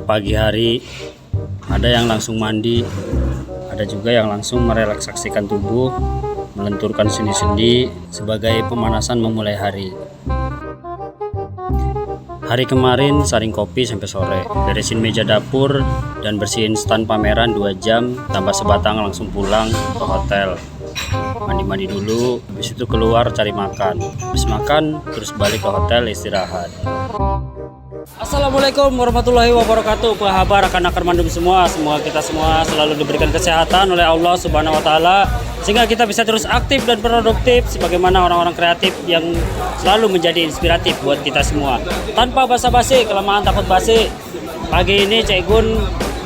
pagi hari, ada yang langsung mandi, ada juga yang langsung merelaksasikan tubuh, melenturkan sendi-sendi sebagai pemanasan memulai hari. Hari kemarin saring kopi sampai sore, beresin meja dapur dan bersihin stand pameran 2 jam, tambah sebatang langsung pulang ke hotel. Mandi-mandi dulu, habis itu keluar cari makan. Habis makan, terus balik ke hotel istirahat. Assalamualaikum warahmatullahi wabarakatuh. Apa kabar rekan-rekan Mandum semua? Semoga kita semua selalu diberikan kesehatan oleh Allah Subhanahu wa taala sehingga kita bisa terus aktif dan produktif sebagaimana orang-orang kreatif yang selalu menjadi inspiratif buat kita semua. Tanpa basa-basi, kelemahan takut basi. Pagi ini Cek Gun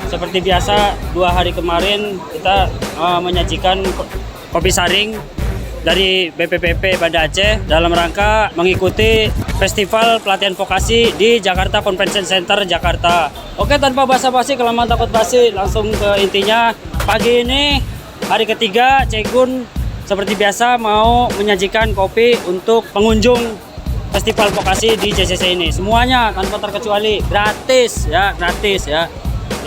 seperti biasa 2 hari kemarin kita menyajikan kopi saring dari BPPP Banda Aceh dalam rangka mengikuti Festival Pelatihan Vokasi di Jakarta Convention Center, Jakarta. Oke, tanpa basa-basi, kelemahan takut basi, langsung ke intinya. Pagi ini, hari ketiga, Cek Gun seperti biasa mau menyajikan kopi untuk pengunjung Festival Vokasi di JCC ini. Semuanya tanpa terkecuali gratis ya, gratis ya.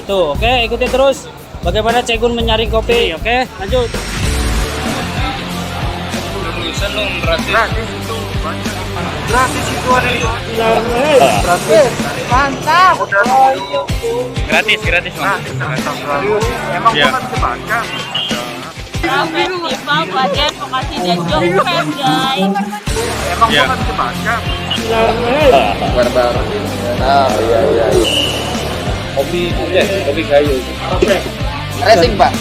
Itu, oke, ikuti terus bagaimana Cek Gun menyaring kopi. Oke, lanjut. Gratis itu ada di gratis, mantap. Gratis mas. Emang bukan bisa baca. Festival Pelatihan Vokasi dan Job Fair, guys. Emang bukan bisa baca. Baru. Iya. Kopi kayu. Racing pak.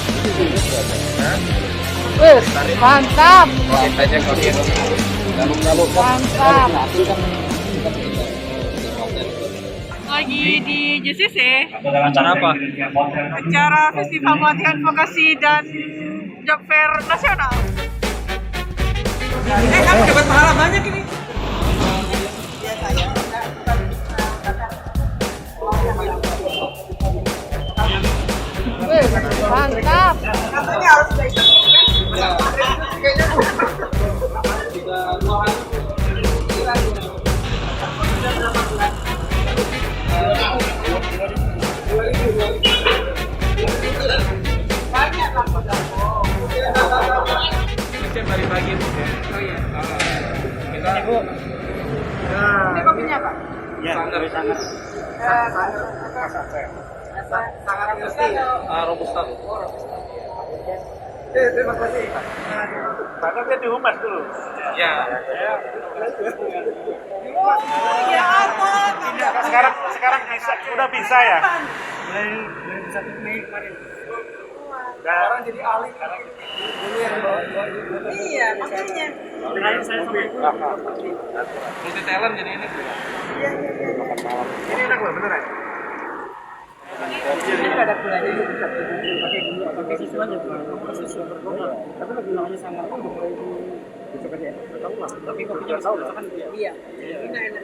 Mantap. Aja kopi. Mantap. Lagi di JCC, Acara apa? acara Festival Pelatihan Vokasi dan Job Fair Nasional. Kamu dapat pahala banyak ini. Mantap. Katanya harus Dari pagi itu. Oh iya. Kita Ibu. Ini kopinya Pak? Ya, dari sana. sangat mesti. Robusta. Terima kasih. Bahkan dia dihumas dulu. Ya. Ya apa? Sekarang bisa, udah bisa ya. Mulai 1 Mei kemarin. Orang jadi ahli. Iya, makanya. Multi talent jadi ini. Ini enak loh, beneran. Ini nggak ada gulanya, pakai susu aja, susu bergula. Tapi lebih namanya sangat pun boleh dicoba ya. Tahu lah. Tapi kopinya tahu lah kan dia. Iya. Ini enak.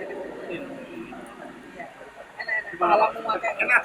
Enak. Kalau mau pakai enak.